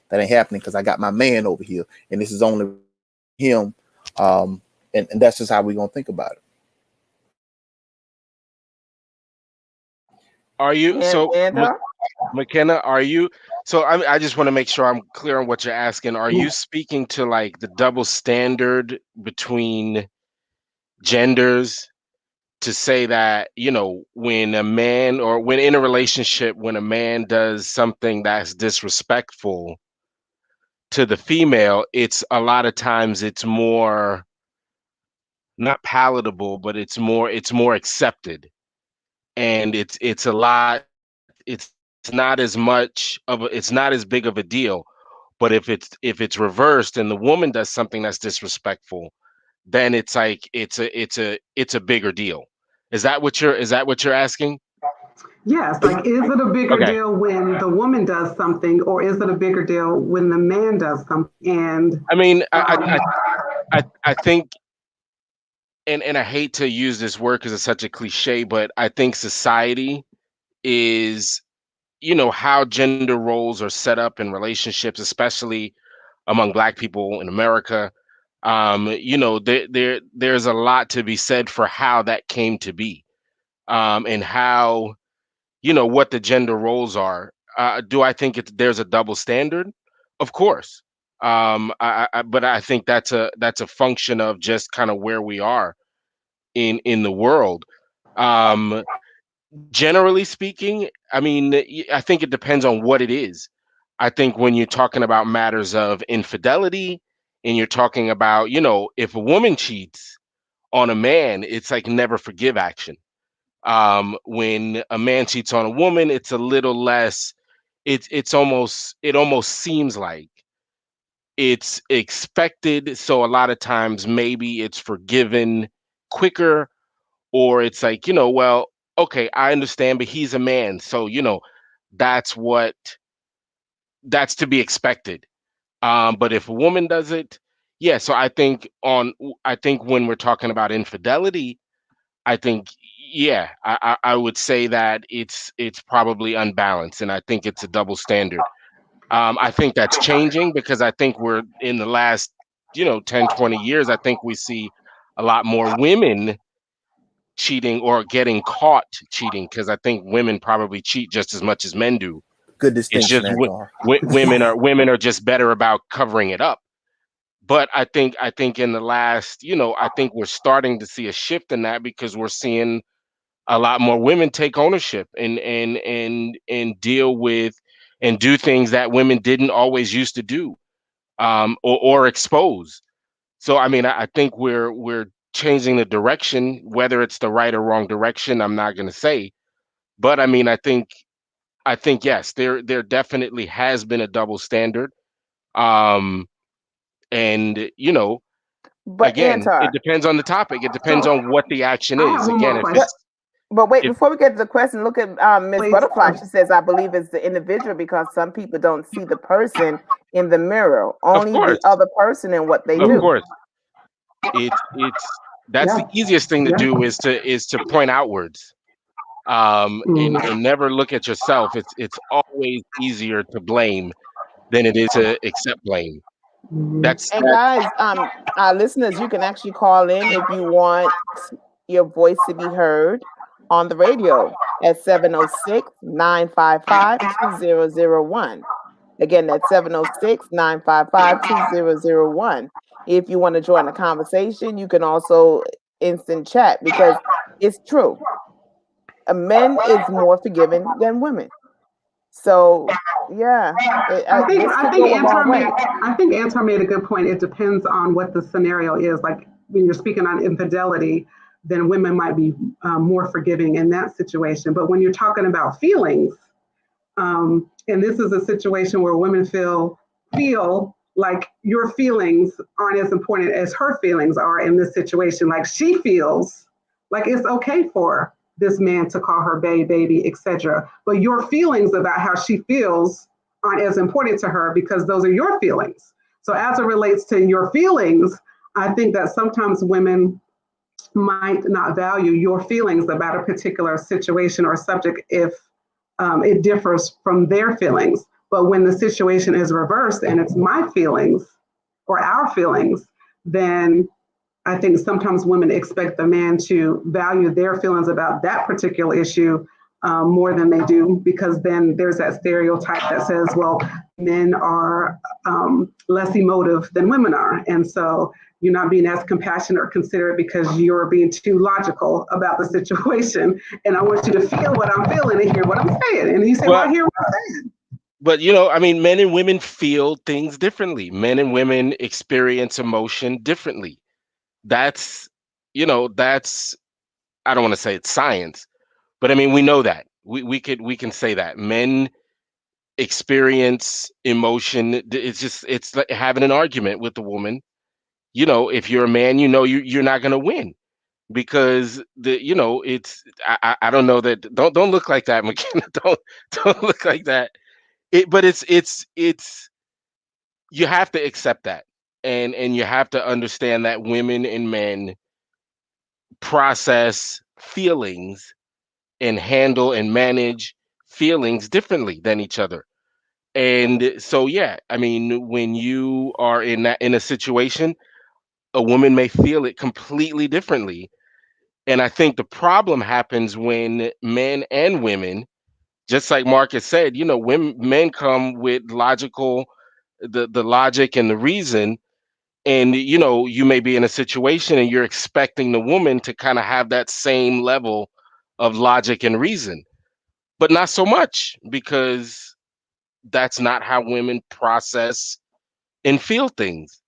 that ain't happening, because I got my man over here, and this is only him. And that's just how we're gonna think about it. Are you so, Antar? McKenna? Are you so? I just want to make sure I'm clear on what you're asking. Are you speaking to like the double standard between genders, to say that when a man, or when in a relationship, when a man does something that's disrespectful to the female, it's a lot of times it's more not palatable, but it's more accepted, and it's a lot. It's not as much of it's not as big of a deal. But if it's reversed and the woman does something that's disrespectful, then it's like it's a bigger deal. Is that what you're asking? Yes, like is it a bigger Okay. deal when the woman does something, or is it a bigger deal when the man does something? And I mean, um, I think, and I hate to use this word because it's such a cliche, but I think society is, how gender roles are set up in relationships, especially among Black people in America. There's a lot to be said for how that came to be, and how, what the gender roles are. Do I think there's a double standard? Of course. But I think that's a function of just kind of where we are in the world. Um, Generally speaking, I mean, I think it depends on what it is. I think when you're talking about matters of infidelity, and you're talking about, if a woman cheats on a man, it's like never forgive action. When a man cheats on a woman, it's a little less. It almost seems like it's expected. So a lot of times maybe it's forgiven quicker, or it's like, well, okay, I understand, but he's a man, so that's what that's to be expected. But if a woman does it, yeah. So I think when we're talking about infidelity, I think yeah, I would say that it's probably unbalanced, and I think it's a double standard. I think that's changing because I think we're in the last 10, 20 years. I think we see a lot more women cheating or getting caught cheating, because I think women probably cheat just as much as men do. Good It's distinction, just Edgar. women are just better about covering it up. But I think in the last, I think we're starting to see a shift in that, because we're seeing a lot more women take ownership and deal with and do things that women didn't always used to do, or expose. So I mean, I think we're changing the direction. Whether it's the right or wrong direction, I'm not going to say. But I mean, I think yes, there definitely has been a double standard. Um, and But again, Antar, it depends on the topic. It depends So on what the action I have is. one Again, more if question. but it's but wait, if before we get to the question, look at Miss Please. Butterfly. She says, "I believe it's the individual because some people don't see the person in the mirror, of only the course, other person and what they of do." course, it's that's Yeah. the easiest thing to Yeah. do, is to point outwards, and never look at yourself. It's always easier to blame than it is to accept blame. That's And that. guys, our listeners, you can actually call in if you want your voice to be heard on the radio at 706-955-2001. Again, that's 706-955-2001. If you want to join the conversation, you can also instant chat, because it's true. A men is more forgiving than women. So yeah, this I could think go a long way. Antar made a good point. It depends on what the scenario is. Like when you're speaking on infidelity, then women might be more forgiving in that situation. But when you're talking about feelings, and this is a situation where women feel like your feelings aren't as important as her feelings are in this situation. Like she feels like it's okay for this man to call her baby, etc. But your feelings about how she feels aren't as important to her because those are your feelings. So as it relates to your feelings, I think that sometimes women might not value your feelings about a particular situation or subject if it differs from their feelings. But when the situation is reversed and it's my feelings or our feelings, then I think sometimes women expect the man to value their feelings about that particular issue more than they do, because then there's that stereotype that says, well, men are less emotive than women are. And so you're not being as compassionate or considerate because you're being too logical about the situation. And I want you to feel what I'm feeling and hear what I'm saying. And you say, well, But I hear what I'm saying. I mean, men and women feel things differently. Men and women experience emotion differently. That's that's, I don't want to say it's science, but I mean, we know that. We can say that men experience emotion. It's like having an argument with a woman. If you're a man, you're not going to win, because it's, I don't know that. Don't look like that, McKenna. Don't look like that. But it's you have to accept that, and you have to understand that women and men process feelings and handle and manage feelings differently than each other. And so yeah, I mean, when you are in a situation, a woman may feel it completely differently. And I think the problem happens when men and women, just like Marcus said, women men come with the logic and the reason. And you may be in a situation and you're expecting the woman to kind of have that same level of logic and reason, but not so much, because that's not how women process and feel things.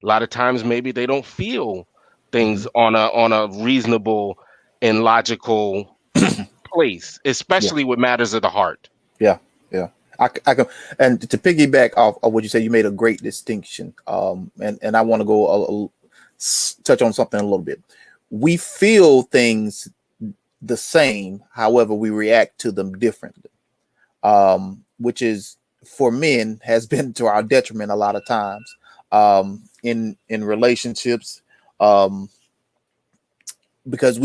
A lot of times maybe they don't feel things on a reasonable and logical place, Yeah, especially with matters of the heart. yeah, yeah. I can, and to piggyback off of what you said, you made a great distinction. And I want to go touch on something a little bit. We feel things the same, however, we react to them differently. Which is, for men, has been to our detriment a lot of times, in relationships, because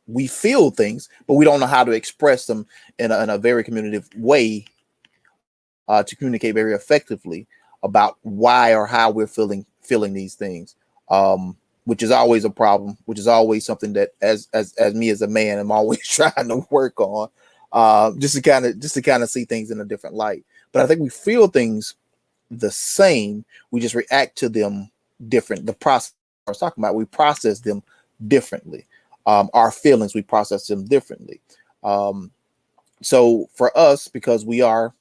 we feel things, but we don't know how to express them in a very communicative way, to communicate very effectively about why or how we're feeling these things, which is always a problem, which is always something that as me as a man, I'm always trying to work on, just to kind of see things in a different light. But I think we feel things the same, we just react to them different. The process I was talking about, we process them differently. Our feelings, we process them differently. So for us, because we are,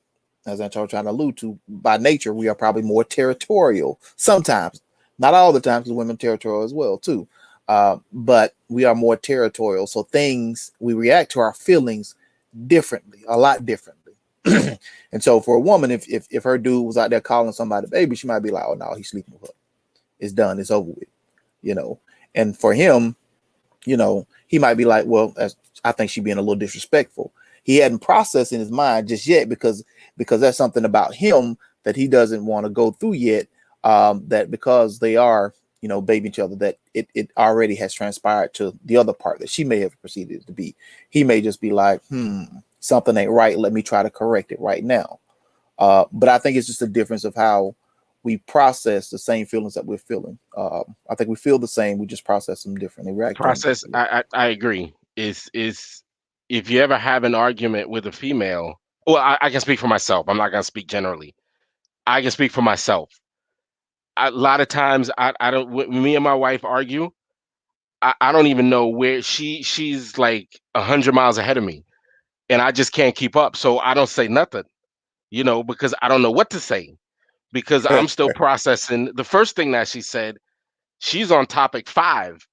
as I'm trying to allude to, by nature, we are probably more territorial sometimes, not all the time, because women are territorial as well too. But we are more territorial. So we react to our feelings differently, a lot differently. And so for a woman, if her dude was out there calling somebody baby, she might be like, oh no, he's sleeping with her. It's done. It's over with, And for him, he might be like, well, I think she's being a little disrespectful. He hadn't processed in his mind just yet because that's something about him that he doesn't want to go through yet. That because they are, baby each other, that it already has transpired to the other part that she may have proceeded to be. He may just be like, something ain't right. Let me try to correct it right now. But I think it's just a difference of how we process the same feelings that we're feeling. I think we feel the same. We just process them differently. I agree. Is if you ever have an argument with a female, well, I can speak for myself. I'm not going to speak generally. I can speak for myself. A lot of times I don't, when me and my wife argue, I don't even know where she's like 100 miles ahead of me and I just can't keep up. So I don't say nothing, because I don't know what to say because I'm still processing. The first thing that she said, she's on topic 5.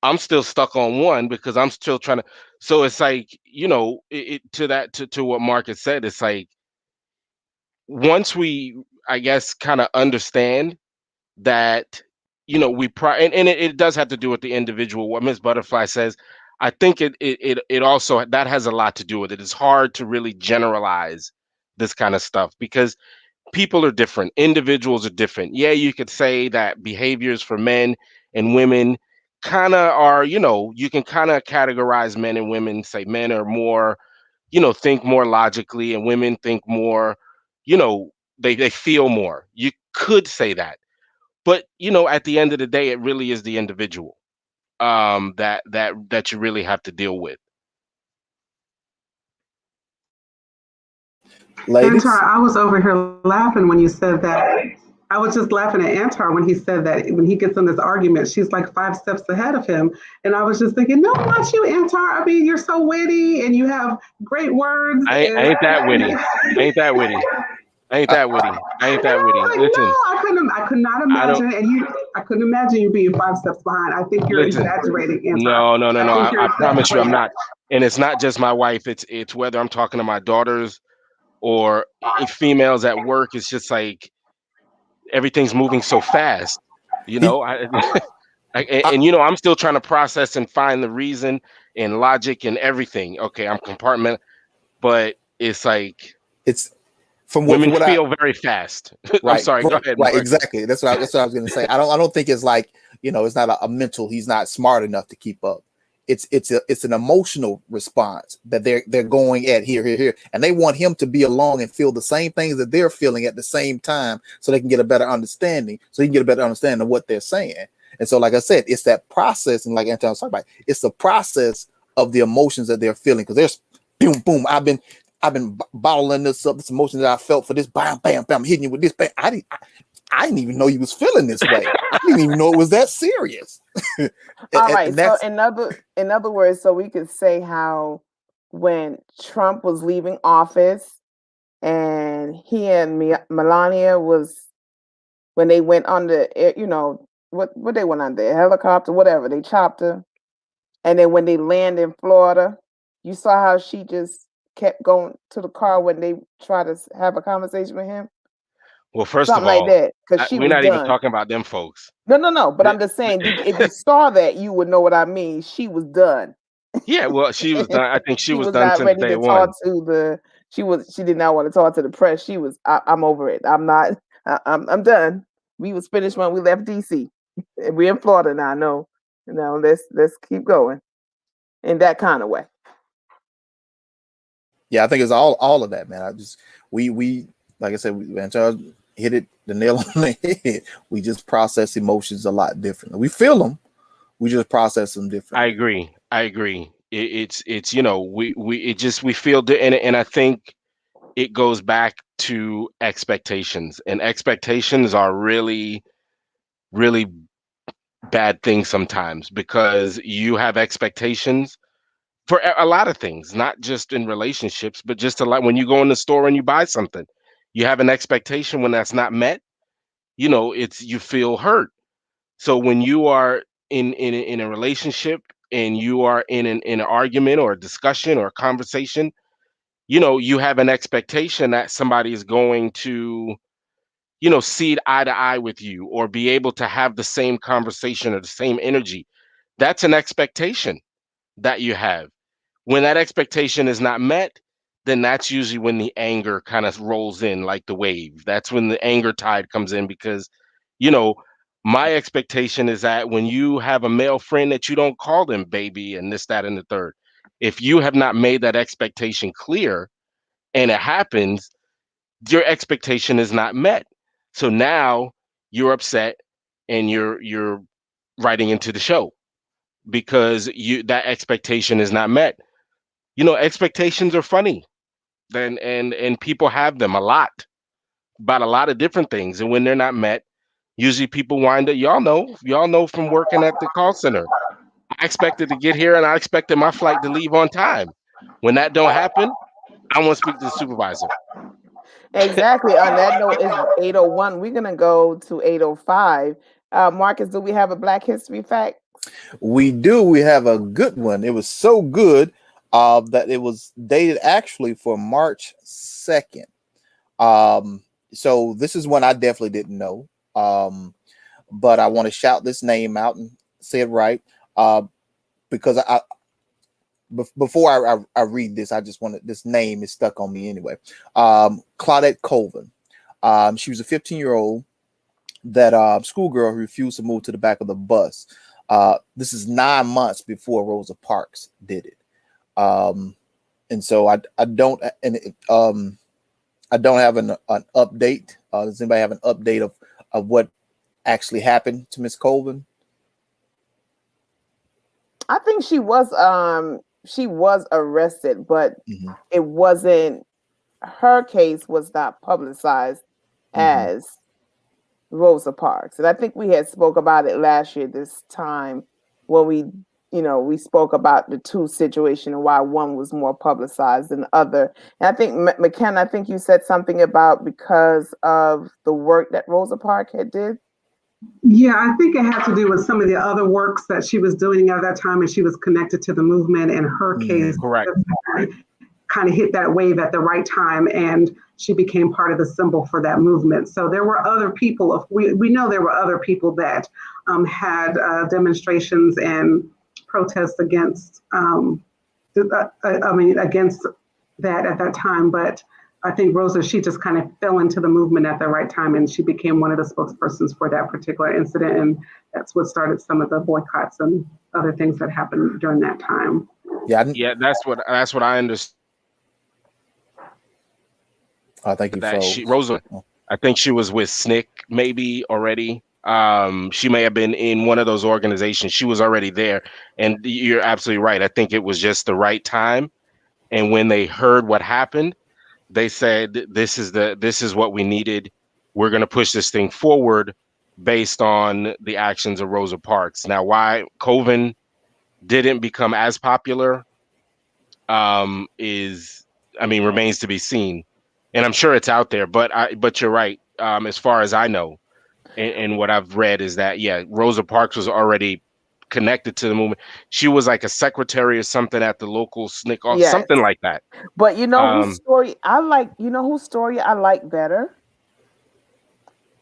I'm still stuck on 1 because I'm still trying to. So it's like, to what Marcus said, it's like once we, I guess, kind of understand that, and it does have to do with the individual. What Miss Butterfly says, I think it also, that has a lot to do with it. It's hard to really generalize this kind of stuff because people are different, individuals are different. Yeah, you could say that behaviors for men and women kind of are, you can kind of categorize men and women, say men are more, think more logically and women think more, they feel more. You could say that. But, at the end of the day, it really is the individual that you really have to deal with. Ladies? Antar, I was over here laughing when you said that. I was just laughing at Antar when he said that when he gets in this argument, she's like 5 steps ahead of him. And I was just thinking, no, not you, Antar. I mean, you're so witty and you have great words. I ain't that witty. Ain't that witty. Ain't that witty. Ain't that witty. Like, Listen, no, I could not imagine, I couldn't imagine you being 5 steps behind. I think you're exaggerating, Antar. No. I promise you, I'm not. And it's not just my wife. It's whether I'm talking to my daughters or females at work. It's just like everything's moving so fast, I'm still trying to process and find the reason and logic and everything. Okay, I'm compartment, but it's like it's women feel very fast. Right, I'm sorry. Go ahead. Right, Mark. exactly. That's what I was going to say. I don't think it's like it's not a mental. He's not smart enough to keep up. It's an emotional response that they're going at here, and they want him to be along and feel the same things that they're feeling at the same time, so they can get a better understanding. So he can get a better understanding of what they're saying. And so, like I said, it's that process, and like Anton was talking about, it's the process of the emotions that they're feeling. Because there's boom, boom. I've been bottling this up, this emotion that I felt for this. Bam, bam, bam. Hitting you with this. Bam. I didn't even know you was feeling this way. I didn't even know it was that serious. All right. So in other words, so we could say how when Trump was leaving office and he and Melania when they went on the, what they went on the helicopter, whatever, they chopped her. And then when they landed in Florida, you saw how she just kept going to the car when they tried to have a conversation with him. Well, first Something of all, like that, because we're not even talking about them folks. No. But I'm just saying, if you saw that, you would know what I mean. She was done. Yeah, well, she was done. I think she was done not since ready day to one. talk to she did not want to talk to the press. She was, I'm over it. I'm not. I'm done. We was finished when we left DC. We're in Florida now. No, let's keep going. in that kind of way. Yeah, I think it's all of that, man. We like I said, man, Charles hit it the nail on the head. We just process emotions a lot differently. We feel them, we just process them differently. I agree. It's we feel and I think it goes back to expectations, and expectations are really bad things sometimes, because you have expectations for a lot of things, not just in relationships, but just a lot when you go in the store and you buy something. You have an expectation. When that's not met, it's you feel hurt. So when you are in a relationship and you are in an argument or a discussion or a conversation, you have an expectation that somebody is going to, see it eye to eye with you, or be able to have the same conversation or the same energy. That's an expectation that you have. When that expectation is not met, then that's usually when the anger kind of rolls in like the wave. That's when the anger tide comes in, because, you know, my expectation is that when you have a male friend, that you don't call them baby and this, that, and the third. If you have not made that expectation clear and it happens, your expectation is not met. So now you're upset and you're writing into the show because that expectation is not met. Expectations are funny, and people have them a lot about a lot of different things, and when they're not met, usually people wind up. Y'all know from working at the call center. I expected to get here, and I expected my flight to leave on time. When that don't happen, I want to speak to the supervisor. Exactly. On that note, is 8:01. We're gonna go to 8:05. Marcus, do we have a Black History fact? We do. We have a good one. It was so good that it was dated actually for March 2nd. So this is one I definitely didn't know. But I want to shout this name out and say it right. Because before I read this, I just wanted, this name is stuck on me anyway. Claudette Colvin. She was a 15-year-old that schoolgirl who refused to move to the back of the bus. This is 9 months before Rosa Parks did it. And so I don't have an update. Does anybody have an update of what actually happened to Miss Colvin? I think she was arrested, but it wasn't, her case was not publicized as Rosa Parks. And I think we had spoke about it last year this time when we spoke about the two situation and why one was more publicized than the other. And I think McKenna, I think you said something about because of the work that Rosa Parks had did. Yeah, I think it had to do with some of the other works that she was doing at that time, and she was connected to the movement. In her case, correct, kind of hit that wave at the right time, and she became part of the symbol for that movement. So there were other people. We know there were other people that had demonstrations and protests against. Against that at that time, but I think Rosa, she just kind of fell into the movement at the right time, and she became one of the spokespersons for that particular incident. And that's what started some of the boycotts and other things that happened during that time. Yeah, that's what I understand. I think Rosa, I think she was with SNCC maybe already. She may have been in one of those organizations. She was already there, and you're absolutely right. I think it was just the right time. And when they heard what happened, they said, this is what we needed. We're going to push this thing forward based on the actions of Rosa Parks. Now, why Colvin didn't become as popular remains to be seen. And I'm sure it's out there, but you're right. As far as I know, and what I've read is that, yeah, Rosa Parks was already connected to the movement. She was like a secretary or something at the local SNCC, something like that. But whose story I like, whose story I like better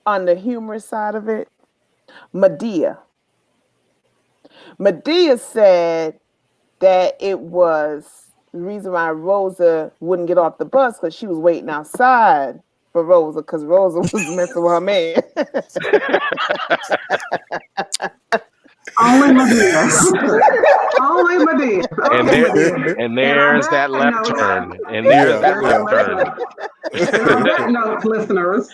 on the humorous side of it? Medea. Medea said that it was the reason why Rosa wouldn't get off the bus because she was waiting outside for Rosa because Rosa was messing with her man. Only Medea. Only my dear. And Okay, my there, dear. and And on there's that that left note, turn. And there's that there's the left left turn. note. And on that note, listeners,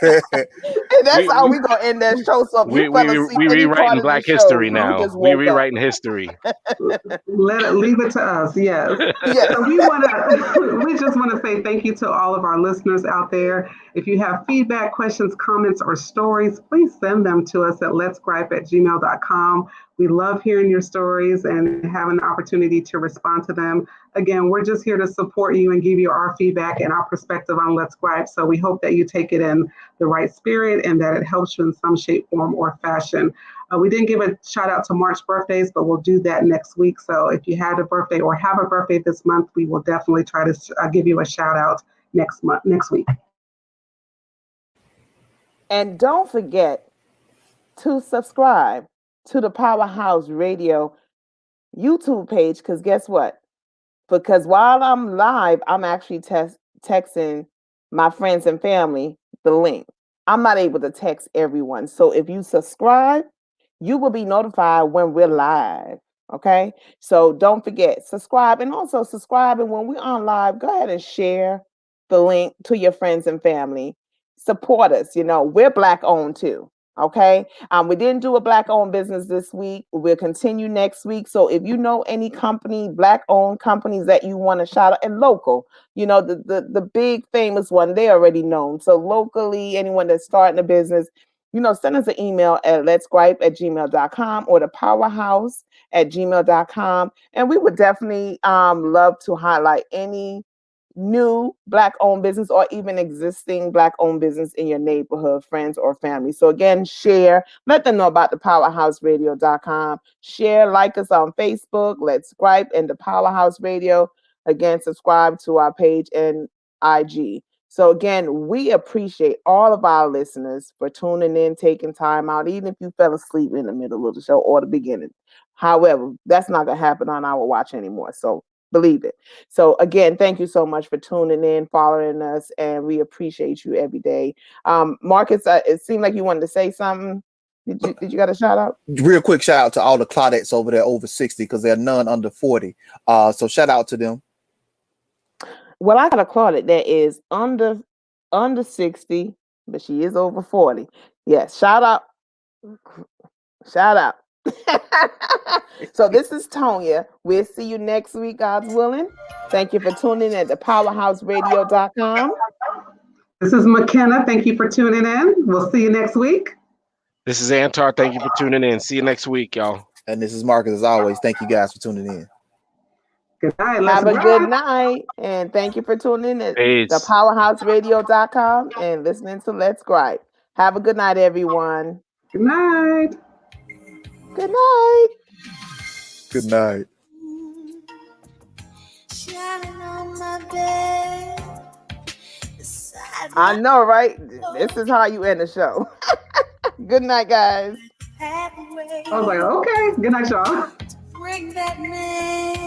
And that's how we gonna end that show. So if you fell asleep we any part rewriting of the Black show, history you now. just We woke up. rewriting history. leave it to us. Yes. Yes. So we just want to say thank you to all of our listeners out there. If you have feedback, questions, comments, or stories, please send them to us at letsgripe@gmail.com. We love hearing your stories and having the opportunity to respond to them. Again, we're just here to support you and give you our feedback and our perspective on Let's Gripe. So we hope that you take it in the right spirit and that it helps you in some shape, form, or fashion. We didn't give a shout out to March birthdays, but we'll do that next week. So if you had a birthday or have a birthday this month, we will definitely try to give you a shout out next week. And don't forget to subscribe to the Powerhouse Radio YouTube page, because guess what? Because while I'm live, I'm actually texting my friends and family the link. I'm not able to text everyone. So if you subscribe, you will be notified when we're live. Okay. So don't forget, subscribe, and also subscribe. And when we're on live, go ahead and share the link to your friends and family. Support us. We're Black owned too. Okay. We didn't do a Black owned business this week. We'll continue next week. So if you know any company, Black owned companies that you want to shout out, and local, the big famous one, they already known. So locally, anyone that's starting a business, send us an email at letsgripe@gmail.com or the powerhouse@gmail.com. And we would definitely love to highlight any new Black owned business or even existing Black owned business in your neighborhood, friends, or family. So again, share, let them know about the powerhouseradio.com. Share, like us on Facebook, Let's Gripe and the Powerhouse Radio. Again, subscribe to our page and IG. So again, we appreciate all of our listeners for tuning in, taking time out, even if you fell asleep in the middle of the show or the beginning. However, that's not going to happen on our watch anymore. So believe it. So again, thank you so much for tuning in, following us, and we appreciate you every day. Marcus, it seemed like you wanted to say something. Did you got a shout out? Real quick shout out to all the Claudettes over there over 60, because there are none under 40. So shout out to them. Well, I got a Claudette that is under 60, but she is over 40. Yes, shout out. So this is Tonya. We'll see you next week, God's willing. Thank you for tuning in at the powerhouseradio.com. This is McKenna. Thank you for tuning in. We'll see you next week. This is Antar. Thank you for tuning in. See you next week, y'all. And this is Marcus, as always. Thank you guys for tuning in. Good night. Have a good night. And thank you for tuning in at the powerhouseradio.com and listening to Let's Gripe. Have a good night, everyone. Good night. Good night. Good night. I know, right? This is how you end the show. Good night, guys. I was like, okay. Good night, y'all. Bring that man